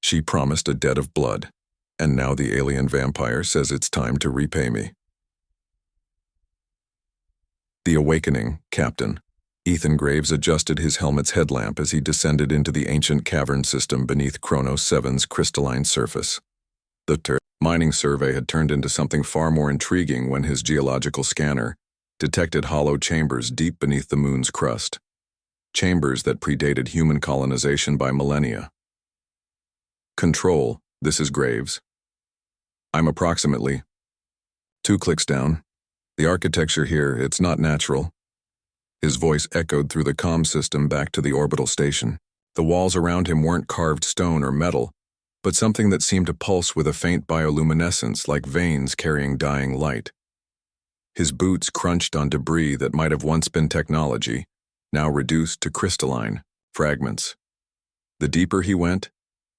She promised a debt of blood, and now the alien vampire says it's time to repay me. The Awakening, Captain. Ethan Graves adjusted his helmet's headlamp as he descended into the ancient cavern system beneath Chronos 7's crystalline surface. The mining survey had turned into something far more intriguing when his geological scanner detected hollow chambers deep beneath the moon's crust. Chambers that predated human colonization by millennia. Control, this is Graves. I'm approximately 2 clicks down. The architecture here, it's not natural. His voice echoed through the comm system back to the orbital station. The walls around him weren't carved stone or metal, but something that seemed to pulse with a faint bioluminescence like veins carrying dying light. His boots crunched on debris that might have once been technology, now reduced to crystalline fragments. The deeper he went,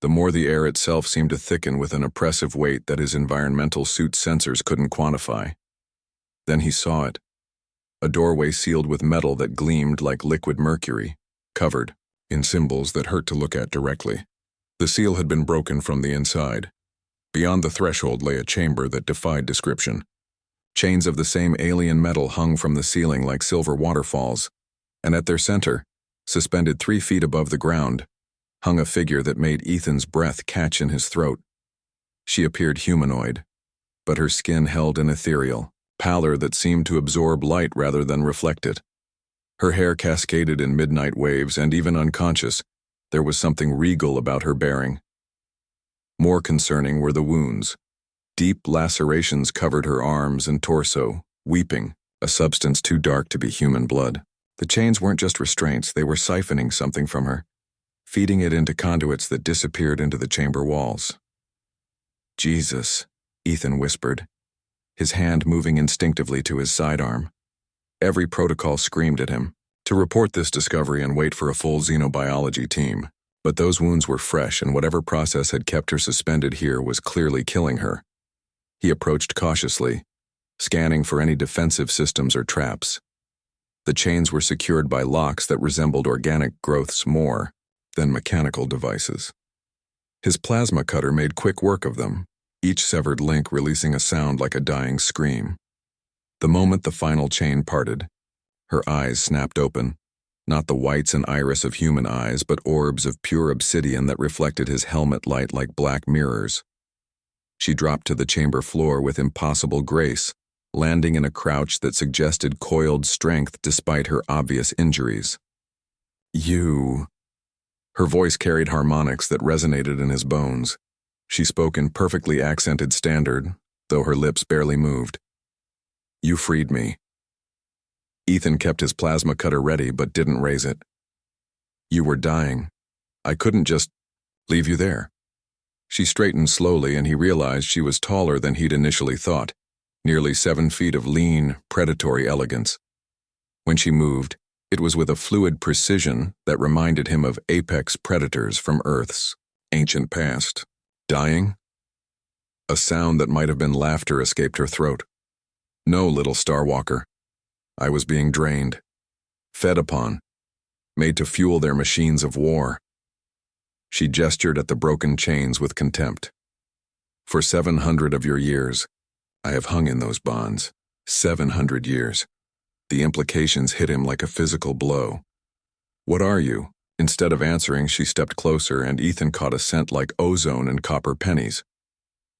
the more the air itself seemed to thicken with an oppressive weight that his environmental suit's sensors couldn't quantify. Then he saw it. A doorway sealed with metal that gleamed like liquid mercury, covered in symbols that hurt to look at directly. The seal had been broken from the inside. Beyond the threshold lay a chamber that defied description. Chains of the same alien metal hung from the ceiling like silver waterfalls, and at their center, suspended 3 feet above the ground, hung a figure that made Ethan's breath catch in his throat. She appeared humanoid, but her skin held an ethereal pallor that seemed to absorb light rather than reflect it. Her hair cascaded in midnight waves, and even unconscious, there was something regal about her bearing. More concerning were the wounds. Deep lacerations covered her arms and torso, weeping, a substance too dark to be human blood. The chains weren't just restraints, they were siphoning something from her, feeding it into conduits that disappeared into the chamber walls. Jesus, Ethan whispered, his hand moving instinctively to his sidearm. Every protocol screamed at him to report this discovery and wait for a full xenobiology team. But those wounds were fresh, and whatever process had kept her suspended here was clearly killing her. He approached cautiously, scanning for any defensive systems or traps. The chains were secured by locks that resembled organic growths more than mechanical devices. His plasma cutter made quick work of them, each severed link releasing a sound like a dying scream. The moment the final chain parted, her eyes snapped open, not the whites and iris of human eyes, but orbs of pure obsidian that reflected his helmet light like black mirrors. She dropped to the chamber floor with impossible grace, landing in a crouch that suggested coiled strength despite her obvious injuries. You. Her voice carried harmonics that resonated in his bones. She spoke in perfectly accented standard, though her lips barely moved. You freed me. Ethan kept his plasma cutter ready but didn't raise it. You were dying. I couldn't just leave you there. She straightened slowly, and he realized she was taller than he'd initially thought, nearly 7 feet of lean, predatory elegance. When she moved, it was with a fluid precision that reminded him of apex predators from Earth's ancient past. Dying? A sound that might have been laughter escaped her throat. No, little Starwalker. I was being drained, fed upon, made to fuel their machines of war. She gestured at the broken chains with contempt. For 700 of your years, I have hung in those bonds. 700 years. The implications hit him like a physical blow. What are you? Instead of answering, she stepped closer, and Ethan caught a scent like ozone and copper pennies.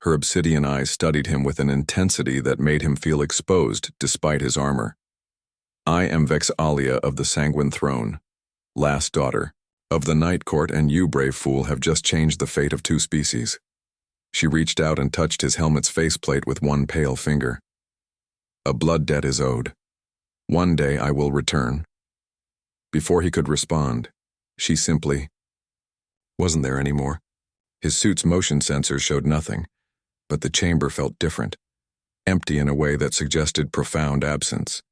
Her obsidian eyes studied him with an intensity that made him feel exposed despite his armor. I am Vexalia of the Sanguine Throne, last daughter of the Night Court, and you, brave fool, have just changed the fate of 2 species. She reached out and touched his helmet's faceplate with one pale finger. A blood debt is owed. One day I will return. Before he could respond, she simply wasn't there anymore. His suit's motion sensors showed nothing, but the chamber felt different, empty in a way that suggested profound absence.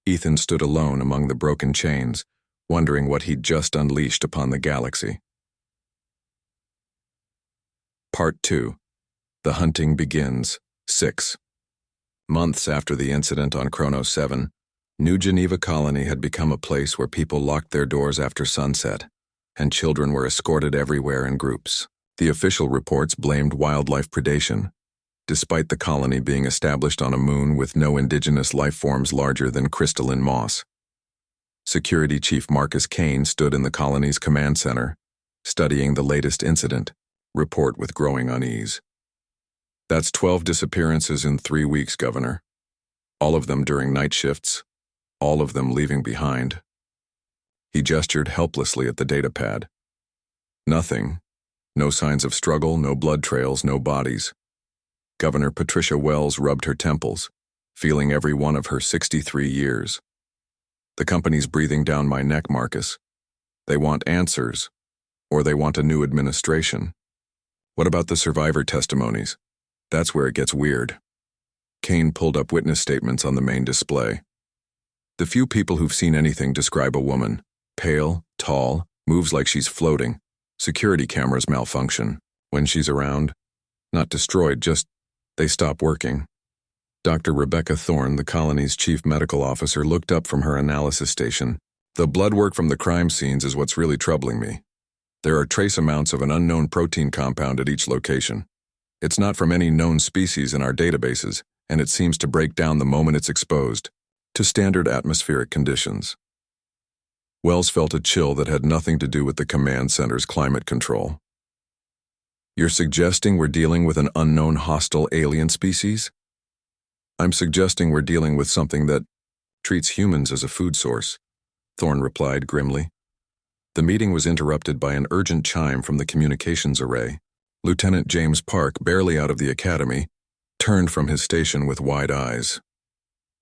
Ethan stood alone among the broken chains, wondering what he'd just unleashed upon the galaxy. Part 2. The Hunting Begins. 6. Months after the incident on Chronos 7, New Geneva Colony had become a place where people locked their doors after sunset, and children were escorted everywhere in groups. The official reports blamed wildlife predation, despite the colony being established on a moon with no indigenous life forms larger than crystalline moss. Security Chief Marcus Kane stood in the colony's command center, studying the latest incident report with growing unease. That's 12 disappearances in 3 weeks, Governor. All of them during night shifts, all of them leaving behind. He gestured helplessly at the datapad. Nothing. No signs of struggle, no blood trails, no bodies. Governor Patricia Wells rubbed her temples, feeling every one of her 63 years. The company's breathing down my neck, Marcus. They want answers, or they want a new administration. What about the survivor testimonies? That's where it gets weird. Kane pulled up witness statements on the main display. The few people who've seen anything describe a woman. Pale, tall, moves like she's floating. Security cameras malfunction. When she's around, not destroyed, just they stop working. Dr. Rebecca Thorne, the colony's chief medical officer, looked up from her analysis station. The blood work from the crime scenes is what's really troubling me. There are trace amounts of an unknown protein compound at each location. It's not from any known species in our databases, and it seems to break down the moment it's exposed to standard atmospheric conditions. Wells felt a chill that had nothing to do with the command center's climate control. You're suggesting we're dealing with an unknown hostile alien species? I'm suggesting we're dealing with something that treats humans as a food source, Thorne replied grimly. The meeting was interrupted by an urgent chime from the communications array. Lieutenant James Park, barely out of the academy, turned from his station with wide eyes.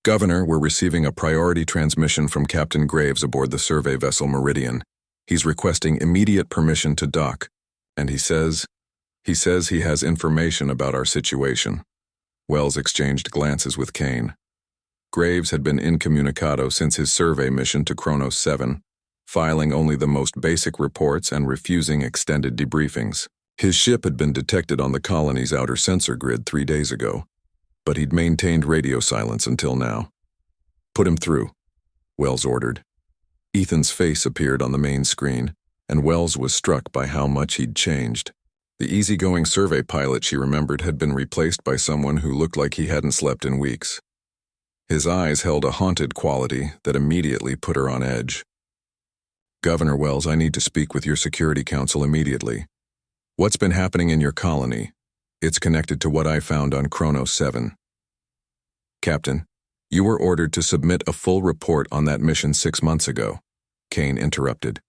Governor, we're receiving a priority transmission from Captain Graves aboard the survey vessel Meridian. He's requesting immediate permission to dock, and he says he has information about our situation. Wells exchanged glances with Kane. Graves had been incommunicado since his survey mission to Kronos 7, filing only the most basic reports and refusing extended debriefings. His ship had been detected on the colony's outer sensor grid 3 days ago, but he'd maintained radio silence until now. Put him through, Wells ordered. Ethan's face appeared on the main screen, and Wells was struck by how much he'd changed. The easygoing survey pilot she remembered had been replaced by someone who looked like he hadn't slept in weeks. His eyes held a haunted quality that immediately put her on edge. Governor Wells, I need to speak with your Security Council immediately. What's been happening in your colony? It's connected to what I found on Kronos 7. Captain, you were ordered to submit a full report on that mission 6 months ago, Kane interrupted.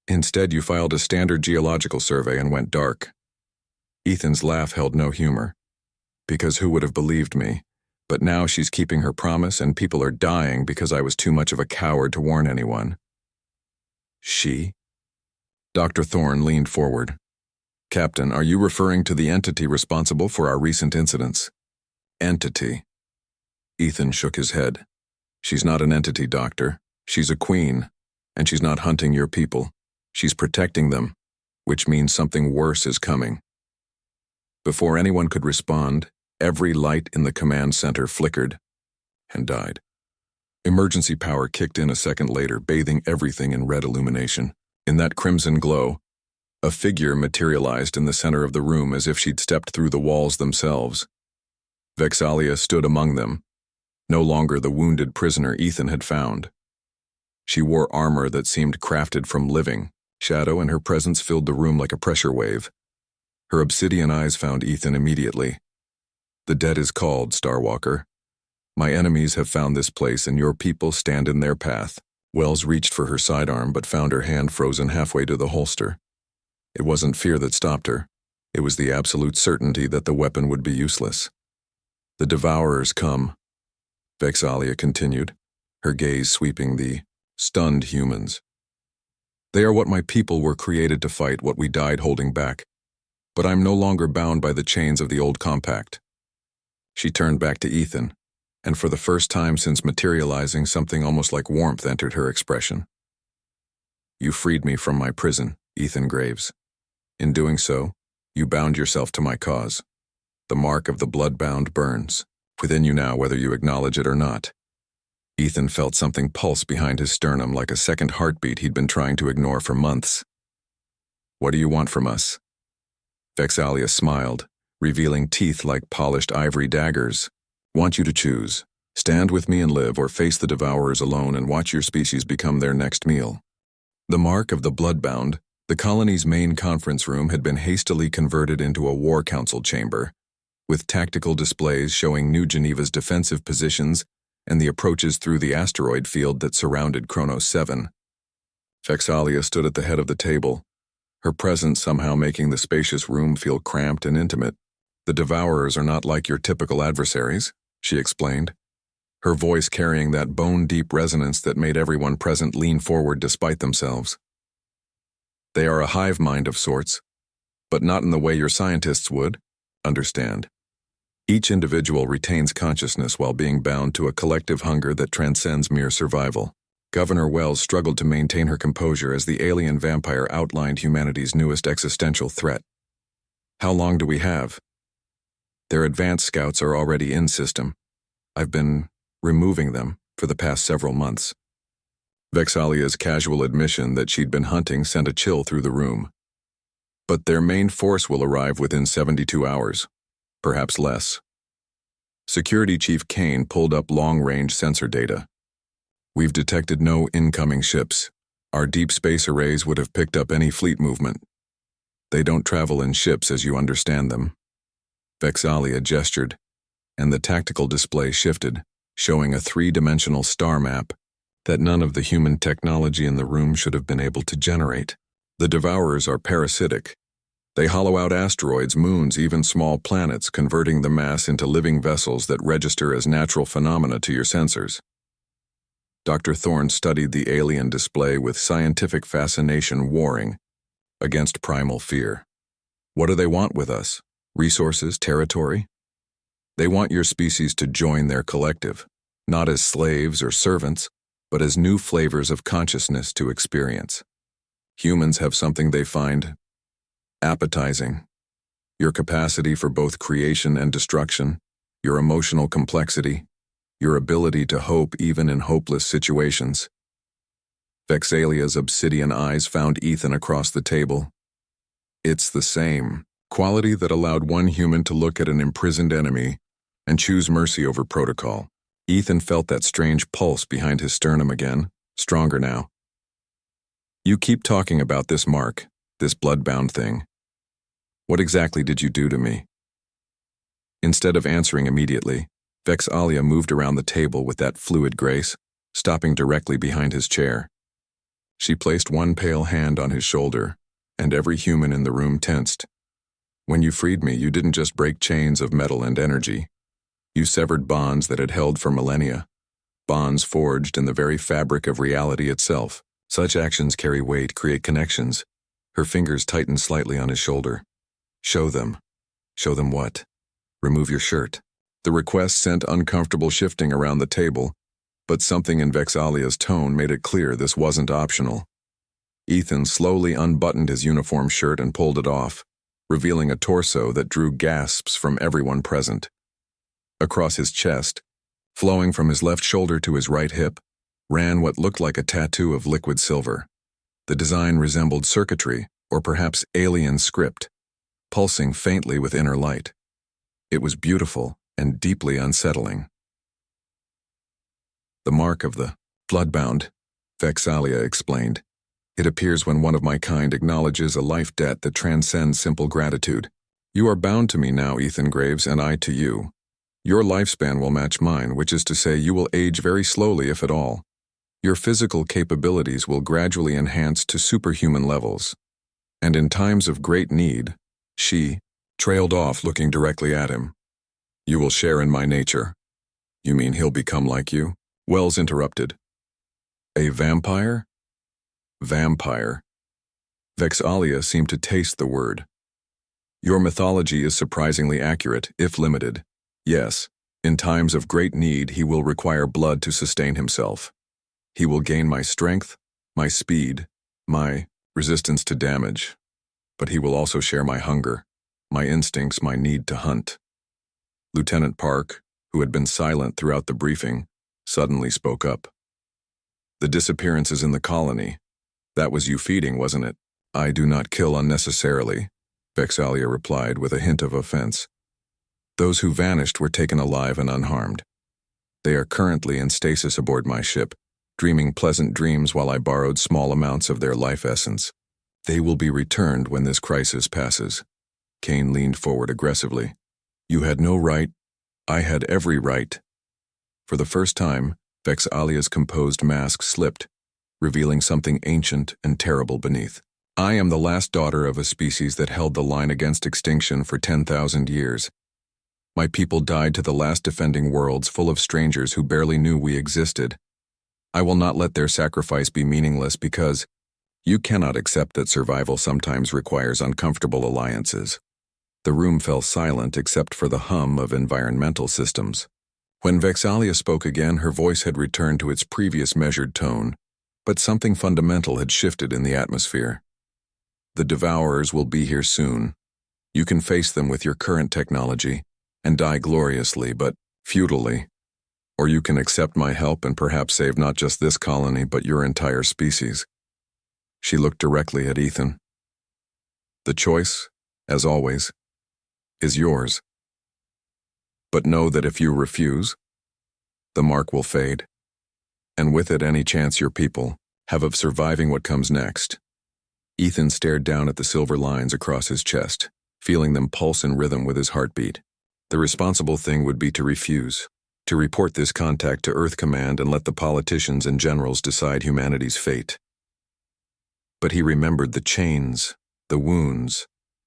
Instead, you filed a standard geological survey and went dark. Ethan's laugh held no humor. Because who would have believed me? But now she's keeping her promise and people are dying because I was too much of a coward to warn anyone. She? Dr. Thorne leaned forward. Captain, are you referring to the entity responsible for our recent incidents? Entity. Ethan shook his head. She's not an entity, Doctor. She's a queen, and she's not hunting your people. She's protecting them, which means something worse is coming. Before anyone could respond, every light in the command center flickered and died. Emergency power kicked in a second later, bathing everything in red illumination. In that crimson glow, a figure materialized in the center of the room as if she'd stepped through the walls themselves. Vexalia stood among them, no longer the wounded prisoner Ethan had found. She wore armor that seemed crafted from living shadow, and her presence filled the room like a pressure wave. Her obsidian eyes found Ethan immediately. The dead is called, Starwalker. My enemies have found this place, and your people stand in their path. Wells reached for her sidearm, but found her hand frozen halfway to the holster. It wasn't fear that stopped her. It was the absolute certainty that the weapon would be useless. The Devourers come, Vexalia continued, her gaze sweeping the stunned humans. They are what my people were created to fight, what we died holding back. But I'm no longer bound by the chains of the old compact. She turned back to Ethan, and for the first time since materializing, something almost like warmth entered her expression. You freed me from my prison, Ethan Graves. In doing so, you bound yourself to my cause. The mark of the blood-bound burns within you now, whether you acknowledge it or not. Ethan felt something pulse behind his sternum, like a second heartbeat he'd been trying to ignore for months. What do you want from us? Vexalia smiled, revealing teeth like polished ivory daggers. Want you to choose. Stand with me and live, or face the devourers alone and watch your species become their next meal. The mark of the bloodbound, the colony's main conference room had been hastily converted into a war council chamber, with tactical displays showing New Geneva's defensive positions and the approaches through the asteroid field that surrounded Kronos 7. Vexalia stood at the head of the table, her presence somehow making the spacious room feel cramped and intimate. The devourers are not like your typical adversaries, she explained, her voice carrying that bone-deep resonance that made everyone present lean forward despite themselves. They are a hive mind of sorts, but not in the way your scientists would, understand. Each individual retains consciousness while being bound to a collective hunger that transcends mere survival. Governor Wells struggled to maintain her composure as the alien vampire outlined humanity's newest existential threat. How long do we have? Their advanced scouts are already in system. I've been removing them for the past several months. Vexalia's casual admission that she'd been hunting sent a chill through the room. But their main force will arrive within 72 hours, perhaps less. Security Chief Kane pulled up long-range sensor data. We've detected no incoming ships. Our deep space arrays would have picked up any fleet movement. They don't travel in ships as you understand them. Vexalia gestured, and the tactical display shifted, showing a three-dimensional star map that none of the human technology in the room should have been able to generate. The devourers are parasitic. They hollow out asteroids, moons, even small planets, converting the mass into living vessels that register as natural phenomena to your sensors. Dr. Thorne studied the alien display with scientific fascination, warring against primal fear. What do they want with us? Resources, territory? They want your species to join their collective, not as slaves or servants, but as new flavors of consciousness to experience. Humans have something they find appetizing. Your capacity for both creation and destruction, your emotional complexity, your ability to hope even in hopeless situations. Vexalia's obsidian eyes found Ethan across the table. It's the same quality that allowed one human to look at an imprisoned enemy and choose mercy over protocol. Ethan felt that strange pulse behind his sternum again, stronger now. You keep talking about this mark, this bloodbound thing. What exactly did you do to me? Instead of answering immediately, Vexalia moved around the table with that fluid grace, stopping directly behind his chair. She placed one pale hand on his shoulder, and every human in the room tensed. When you freed me, you didn't just break chains of metal and energy. You severed bonds that had held for millennia, bonds forged in the very fabric of reality itself. Such actions carry weight, create connections. Her fingers tightened slightly on his shoulder. Show them. Show them what? Remove your shirt. The request sent uncomfortable shifting around the table, but something in Vexalia's tone made it clear this wasn't optional. Ethan slowly unbuttoned his uniform shirt and pulled it off, revealing a torso that drew gasps from everyone present. Across his chest, flowing from his left shoulder to his right hip, ran what looked like a tattoo of liquid silver. The design resembled circuitry, or perhaps alien script, pulsing faintly with inner light. It was beautiful and deeply unsettling. The mark of the bloodbound, Vexalia explained. It appears when one of my kind acknowledges a life debt that transcends simple gratitude. You are bound to me now, Ethan Graves, and I to you. Your lifespan will match mine, which is to say you will age very slowly, if at all. Your physical capabilities will gradually enhance to superhuman levels. And in times of great need, she trailed off, looking directly at him. You will share in my nature. You mean he'll become like you? Wells interrupted. A vampire? Vampire. Vexalia seemed to taste the word. Your mythology is surprisingly accurate, if limited. Yes, in times of great need he will require blood to sustain himself. He will gain my strength, my speed, my resistance to damage. But he will also share my hunger, my instincts, my need to hunt. Lieutenant Park, who had been silent throughout the briefing, suddenly spoke up. The disappearances in the colony. That was you feeding, wasn't it? I do not kill unnecessarily. Vexalia replied with a hint of offense. Those who vanished were taken alive and unharmed. They are currently in stasis aboard my ship, dreaming pleasant dreams while I borrowed small amounts of their life essence. They will be returned when this crisis passes. Kane leaned forward aggressively. You had no right. I had every right. For the first time, Vexalia's composed mask slipped, revealing something ancient and terrible beneath. I am the last daughter of a species that held the line against extinction for 10,000 years. My people died to the last defending worlds full of strangers who barely knew we existed. I will not let their sacrifice be meaningless because you cannot accept that survival sometimes requires uncomfortable alliances. The room fell silent except for the hum of environmental systems. When Vexalia spoke again, her voice had returned to its previous measured tone, but something fundamental had shifted in the atmosphere. The Devourers will be here soon. You can face them with your current technology and die gloriously but futilely. Or you can accept my help and perhaps save not just this colony but your entire species. She looked directly at Ethan. The choice, as always, is yours. But know that if you refuse, the mark will fade, and with it any chance your people have of surviving what comes next. Ethan stared down at the silver lines across his chest, feeling them pulse in rhythm with his heartbeat. The responsible thing would be to refuse, to report this contact to Earth Command and let the politicians and generals decide humanity's fate. But he remembered the chains, the wounds,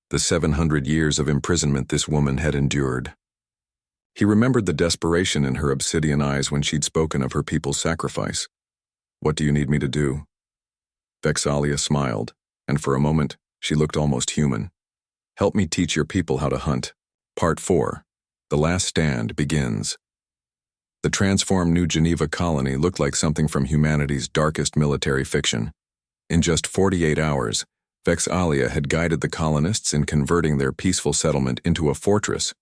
the 700 years of imprisonment this woman had endured. He remembered the desperation in her obsidian eyes when she'd spoken of her people's sacrifice. What do you need me to do? Vexalia smiled, and for a moment, she looked almost human. Help me teach your people how to hunt. Part 4. The Last Stand begins. The transformed New Geneva colony looked like something from humanity's darkest military fiction. In just 48 hours, Vexalia had guided the colonists in converting their peaceful settlement into a fortress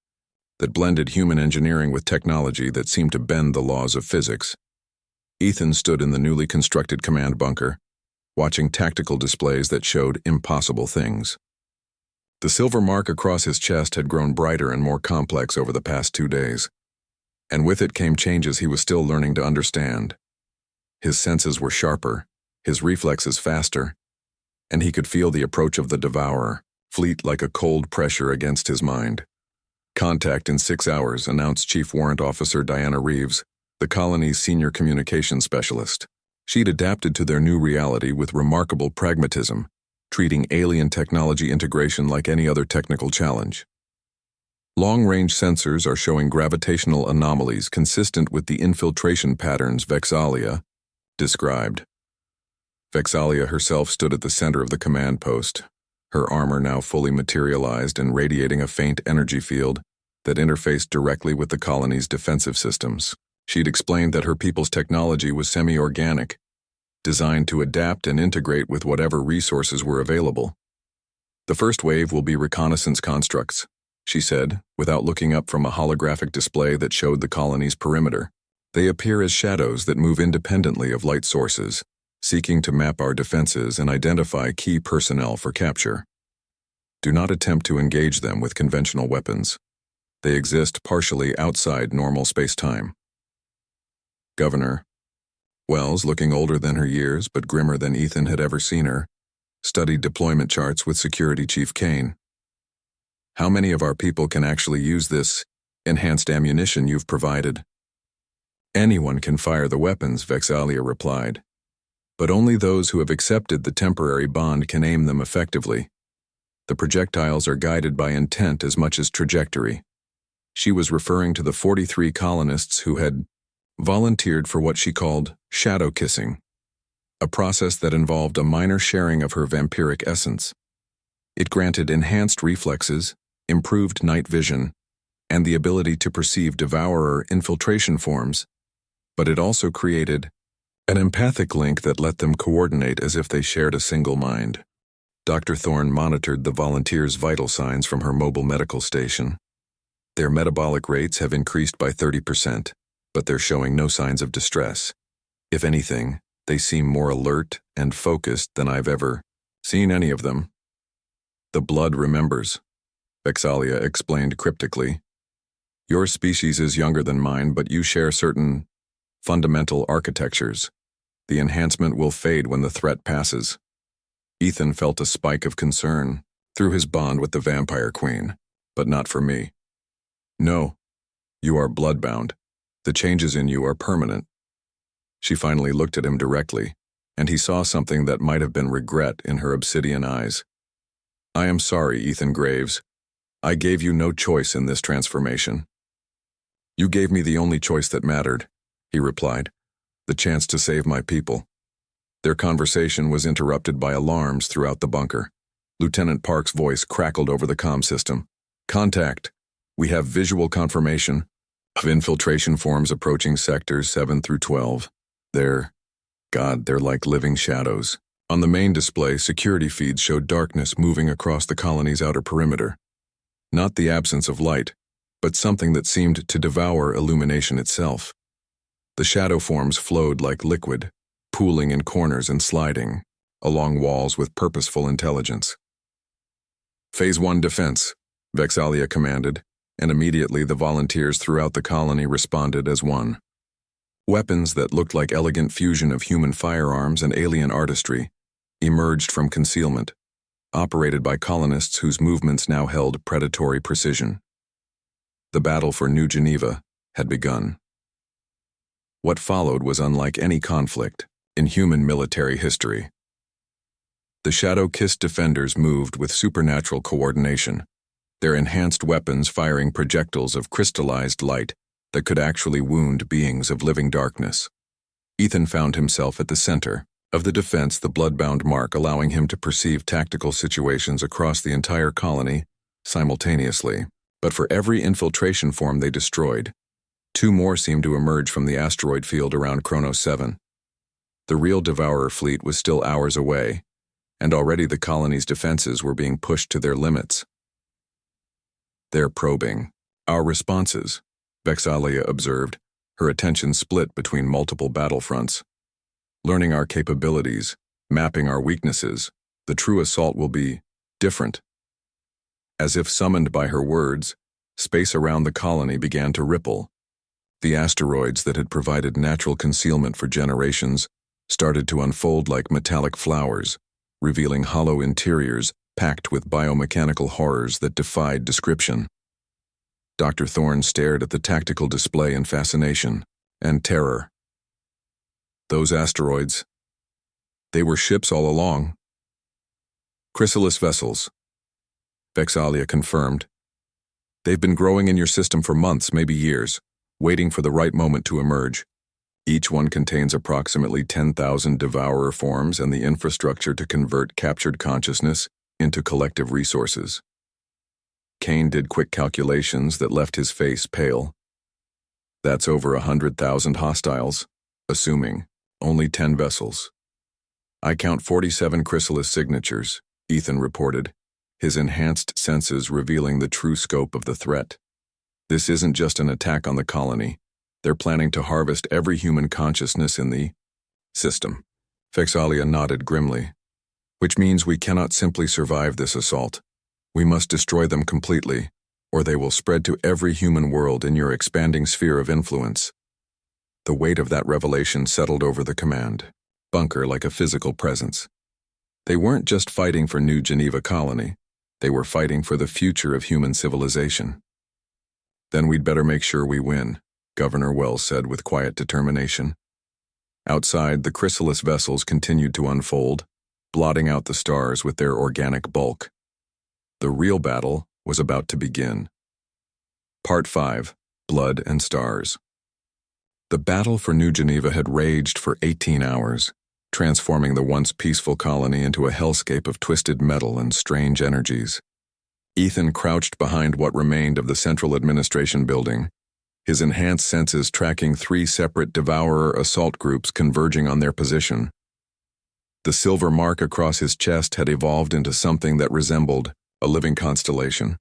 that blended human engineering with technology that seemed to bend the laws of physics. Ethan stood in the newly constructed command bunker, watching tactical displays that showed impossible things. The silver mark across his chest had grown brighter and more complex over the past 2 days, and with it came changes he was still learning to understand. His senses were sharper, his reflexes faster, and he could feel the approach of the Devourer, fleet like a cold pressure against his mind. Contact in 6 hours, announced Chief Warrant Officer Diana Reeves, the colony's senior communications specialist. She'd adapted to their new reality with remarkable pragmatism, treating alien technology integration like any other technical challenge. Long-range sensors are showing gravitational anomalies consistent with the infiltration patterns Vexalia described. Vexalia herself stood at the center of the command post, her armor now fully materialized and radiating a faint energy field that interfaced directly with the colony's defensive systems. She'd explained that her people's technology was semi-organic, designed to adapt and integrate with whatever resources were available. The first wave will be reconnaissance constructs, she said, without looking up from a holographic display that showed the colony's perimeter. They appear as shadows that move independently of light sources, seeking to map our defenses and identify key personnel for capture. Do not attempt to engage them with conventional weapons. They exist partially outside normal space-time. Governor Wells, looking older than her years but grimmer than Ethan had ever seen her, studied deployment charts with Security Chief Kane. How many of our people can actually use this enhanced ammunition you've provided? Anyone can fire the weapons, Vexalia replied. But only those who have accepted the temporary bond can aim them effectively. The projectiles are guided by intent as much as trajectory. She was referring to the 43 colonists who had volunteered for what she called shadow kissing, a process that involved a minor sharing of her vampiric essence. It granted enhanced reflexes, improved night vision, and the ability to perceive devourer infiltration forms, but it also created an empathic link that let them coordinate as if they shared a single mind. Dr. Thorne monitored the volunteers' vital signs from her mobile medical station. Their metabolic rates have increased by 30%, but they're showing no signs of distress. If anything, they seem more alert and focused than I've ever seen any of them. The blood remembers, Vexalia explained cryptically. Your species is younger than mine, but you share certain fundamental architectures. The enhancement will fade when the threat passes. Ethan felt a spike of concern through his bond with the vampire queen, but not for me. No, you are bloodbound. The changes in you are permanent. She finally looked at him directly, and he saw something that might have been regret in her obsidian eyes. I am sorry, Ethan Graves. I gave you no choice in this transformation. You gave me the only choice that mattered, he replied, the chance to save my people. Their conversation was interrupted by alarms throughout the bunker. Lieutenant Park's voice crackled over the comm system. Contact. We have visual confirmation of infiltration forms approaching sectors 7 through 12. They're like living shadows. On the main display, security feeds showed darkness moving across the colony's outer perimeter. Not the absence of light, but something that seemed to devour illumination itself. The shadow forms flowed like liquid, pooling in corners and sliding along walls with purposeful intelligence. Phase 1 defense, Vexalia commanded, and immediately the volunteers throughout the colony responded as one. Weapons that looked like elegant fusion of human firearms and alien artistry emerged from concealment, operated by colonists whose movements now held predatory precision. The battle for New Geneva had begun. What followed was unlike any conflict in human military history. The shadow-kissed defenders moved with supernatural coordination, their enhanced weapons firing projectiles of crystallized light that could actually wound beings of living darkness. Ethan found himself at the center of the defense, the bloodbound mark allowing him to perceive tactical situations across the entire colony simultaneously. But for every infiltration form they destroyed, 2 more seemed to emerge from the asteroid field around Chronos 7. The real Devourer fleet was still hours away, and already the colony's defenses were being pushed to their limits. They're probing our responses, Vexalia observed, her attention split between multiple battlefronts. Learning our capabilities, mapping our weaknesses, the true assault will be different. As if summoned by her words, space around the colony began to ripple. The asteroids that had provided natural concealment for generations started to unfold like metallic flowers, revealing hollow interiors packed with biomechanical horrors that defied description. Dr. Thorne stared at the tactical display in fascination and terror. Those asteroids, they were ships all along. Chrysalis vessels, Vexalia confirmed. They've been growing in your system for months, maybe years, waiting for the right moment to emerge. Each one contains approximately 10,000 devourer forms and the infrastructure to convert captured consciousness into collective resources. Kane did quick calculations that left his face pale. That's over 100,000 hostiles, assuming only 10 vessels. I count 47 chrysalis signatures, Ethan reported, his enhanced senses revealing the true scope of the threat. This isn't just an attack on the colony. They're planning to harvest every human consciousness in the system. Vexalia nodded grimly. Which means we cannot simply survive this assault. We must destroy them completely, or they will spread to every human world in your expanding sphere of influence. The weight of that revelation settled over the command bunker like a physical presence. They weren't just fighting for New Geneva colony. They were fighting for the future of human civilization. Then we'd better make sure we win, Governor Wells said with quiet determination. Outside, the chrysalis vessels continued to unfold, blotting out the stars with their organic bulk. The real battle was about to begin. Part 5, Blood and Stars. The battle for New Geneva had raged for 18 hours, transforming the once peaceful colony into a hellscape of twisted metal and strange energies. Ethan crouched behind what remained of the Central Administration building, his enhanced senses tracking 3 separate Devourer assault groups converging on their position. The silver mark across his chest had evolved into something that resembled a living constellation,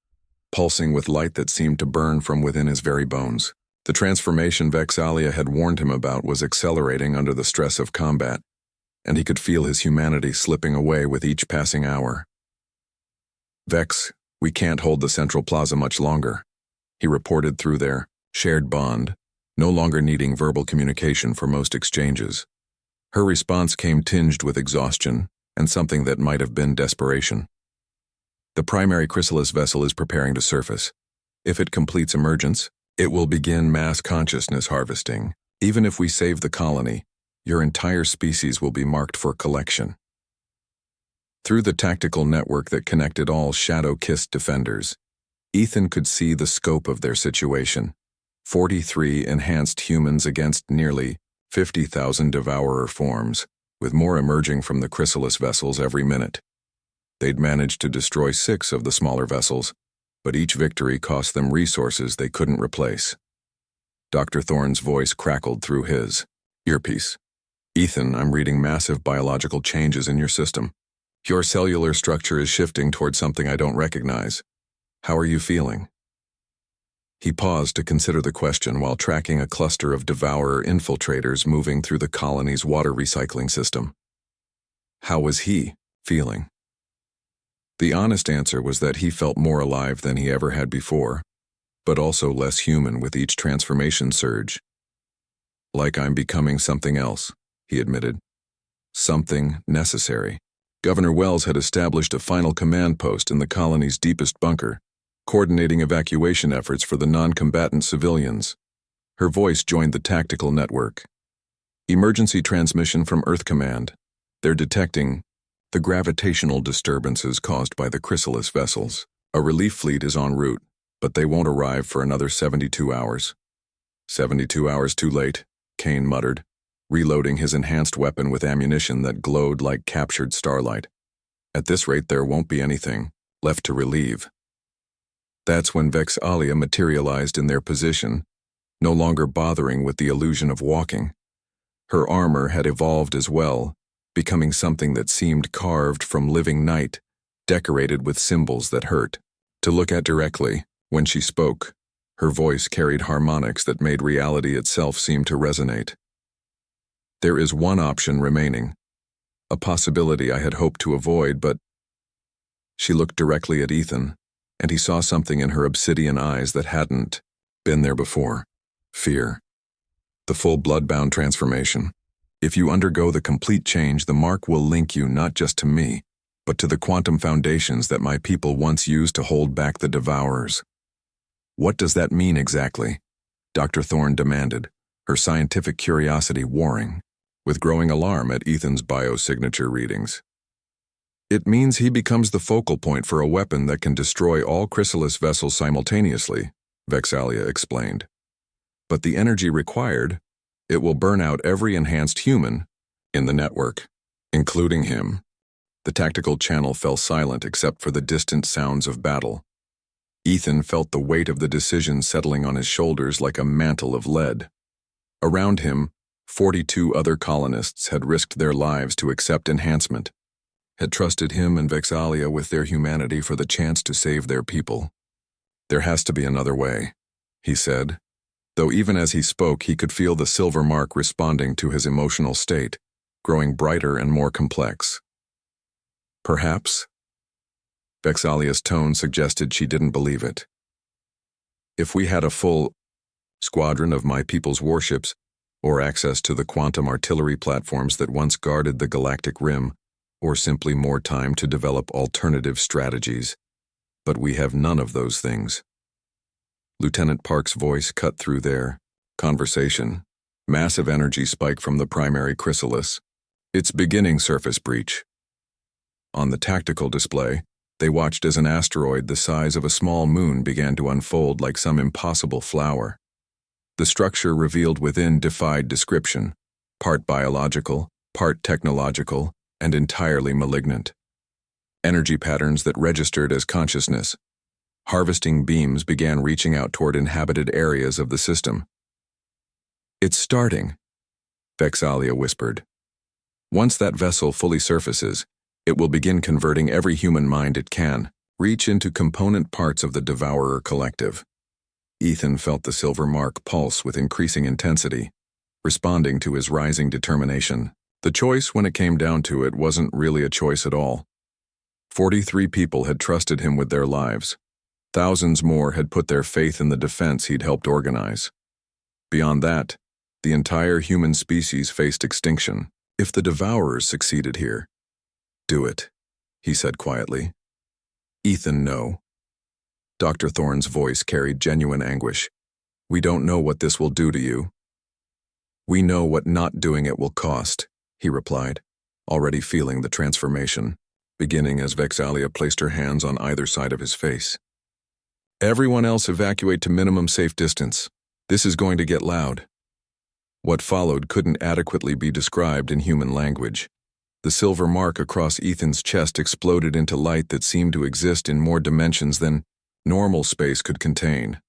pulsing with light that seemed to burn from within his very bones. The transformation Vexalia had warned him about was accelerating under the stress of combat, and he could feel his humanity slipping away with each passing hour. "Vex, we can't hold the Central Plaza much longer," he reported through their shared bond, no longer needing verbal communication for most exchanges. Her response came tinged with exhaustion and something that might have been desperation. "The primary chrysalis vessel is preparing to surface. If it completes emergence, it will begin mass consciousness harvesting. Even if we save the colony, your entire species will be marked for collection." Through the tactical network that connected all shadow-kissed defenders, Ethan could see the scope of their situation. 43 enhanced humans against nearly 50,000 devourer forms, with more emerging from the chrysalis vessels every minute. They'd managed to destroy 6 of the smaller vessels, but each victory cost them resources they couldn't replace. Dr. Thorne's voice crackled through his earpiece. "Ethan, I'm reading massive biological changes in your system. Your cellular structure is shifting toward something I don't recognize. How are you feeling?" He paused to consider the question while tracking a cluster of devourer infiltrators moving through the colony's water recycling system. How was he feeling? The honest answer was that he felt more alive than he ever had before, but also less human with each transformation surge. "Like I'm becoming something else," he admitted. "Something necessary." Governor Wells had established a final command post in the colony's deepest bunker, coordinating evacuation efforts for the non-combatant civilians. Her voice joined the tactical network. "Emergency transmission from Earth Command. They're detecting the gravitational disturbances caused by the chrysalis vessels. A relief fleet is en route, but they won't arrive for another 72 hours. 72 hours too late," Kane muttered, reloading his enhanced weapon with ammunition that glowed like captured starlight. "At this rate, there won't be anything left to relieve." That's when Vex'ahlia materialized in their position, no longer bothering with the illusion of walking. Her armor had evolved as well, becoming something that seemed carved from living night, decorated with symbols that hurt. To look at directly, when she spoke, her voice carried harmonics that made reality itself seem to resonate. "There is one option remaining, a possibility I had hoped to avoid, but..." She looked directly at Ethan, and he saw something in her obsidian eyes that hadn't been there before. Fear. The full bloodbound transformation. If you undergo the complete change, the mark will link you not just to me, but to the quantum foundations that my people once used to hold back the devourers. "What does that mean exactly?" Dr. Thorne demanded, her scientific curiosity warring, with growing alarm at Ethan's biosignature readings. "It means he becomes the focal point for a weapon that can destroy all chrysalis vessels simultaneously," Vex'ahlia explained. "But the energy required, it will burn out every enhanced human in the network, including him." The tactical channel fell silent except for the distant sounds of battle. Ethan felt the weight of the decision settling on his shoulders like a mantle of lead. Around him, 42 other colonists had risked their lives to accept enhancement, had trusted him and Vex'ahlia with their humanity for the chance to save their people. "There has to be another way," he said, though even as he spoke he could feel the silver mark responding to his emotional state, growing brighter and more complex. "Perhaps?" Vex'ahlia's tone suggested she didn't believe it. "If we had a full squadron of my people's warships, or access to the quantum artillery platforms that once guarded the galactic rim, or simply more time to develop alternative strategies. But we have none of those things." Lieutenant Park's voice cut through their conversation. Massive energy spike from the primary chrysalis. It's beginning surface breach. On the tactical display, they watched as an asteroid the size of a small moon began to unfold like some impossible flower. The structure revealed within defied description, part biological, part technological, and entirely malignant. Energy patterns that registered as consciousness. Harvesting beams began reaching out toward inhabited areas of the system. "It's starting," Vex'ahlia whispered. "Once that vessel fully surfaces, it will begin converting every human mind it can, reach into component parts of the Devourer Collective." Ethan felt the silver mark pulse with increasing intensity, responding to his rising determination. The choice, when it came down to it, wasn't really a choice at all. 43 people had trusted him with their lives. Thousands more had put their faith in the defense he'd helped organize. Beyond that, the entire human species faced extinction. If the Devourers succeeded here, do it, he said quietly. Ethan, no. Dr. Thorne's voice carried genuine anguish. We don't know what this will do to you. We know what not doing it will cost, he replied, already feeling the transformation, beginning as Vex'ahlia placed her hands on either side of his face. Everyone else evacuate to minimum safe distance. This is going to get loud. What followed couldn't adequately be described in human language. The silver mark across Ethan's chest exploded into light that seemed to exist in more dimensions than normal space could contain.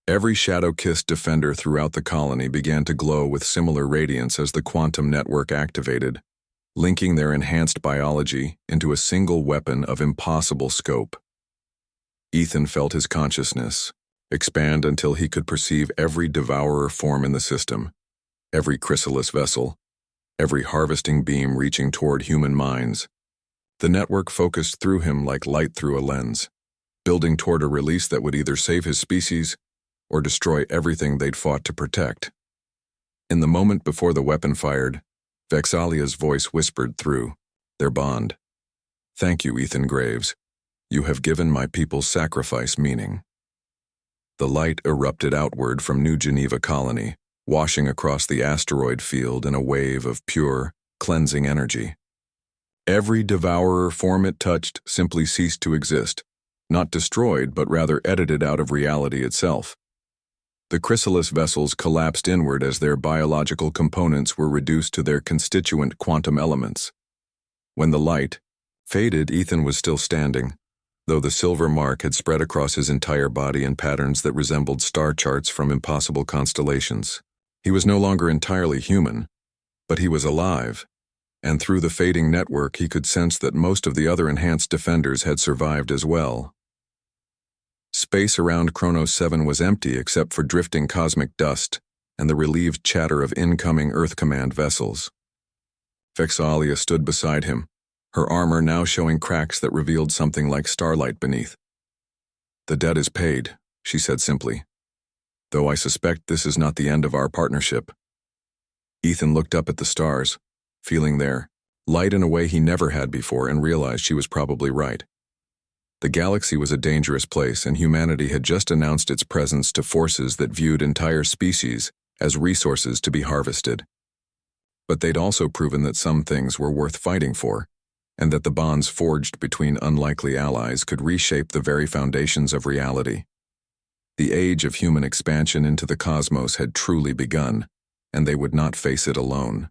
Every shadow-kissed defender throughout the colony began to glow with similar radiance as the quantum network activated, linking their enhanced biology into a single weapon of impossible scope. Ethan felt his consciousness expand until he could perceive every devourer form in the system, every chrysalis vessel, every harvesting beam reaching toward human minds. The network focused through him like light through a lens, building toward a release that would either save his species or destroy everything they'd fought to protect. In the moment before the weapon fired, Vex'ahlia's voice whispered through their bond. Thank you, Ethan Graves. You have given my people's sacrifice meaning. The light erupted outward from New Geneva Colony, washing across the asteroid field in a wave of pure, cleansing energy. Every devourer form it touched simply ceased to exist, not destroyed but rather edited out of reality itself. The chrysalis vessels collapsed inward as their biological components were reduced to their constituent quantum elements. When the light faded, Ethan was still standing, though the silver mark had spread across his entire body in patterns that resembled star charts from impossible constellations. He was no longer entirely human, but he was alive, and through the fading network he could sense that most of the other enhanced defenders had survived as well. Space around Kronos 7 was empty except for drifting cosmic dust and the relieved chatter of incoming Earth Command vessels. Vex'ahlia stood beside him, her armor now showing cracks that revealed something like starlight beneath. The debt is paid, she said simply, though I suspect this is not the end of our partnership. Ethan looked up at the stars, feeling their light in a way he never had before, and realized she was probably right. The galaxy was a dangerous place, and humanity had just announced its presence to forces that viewed entire species as resources to be harvested. But they'd also proven that some things were worth fighting for, and that the bonds forged between unlikely allies could reshape the very foundations of reality. The age of human expansion into the cosmos had truly begun, and they would not face it alone.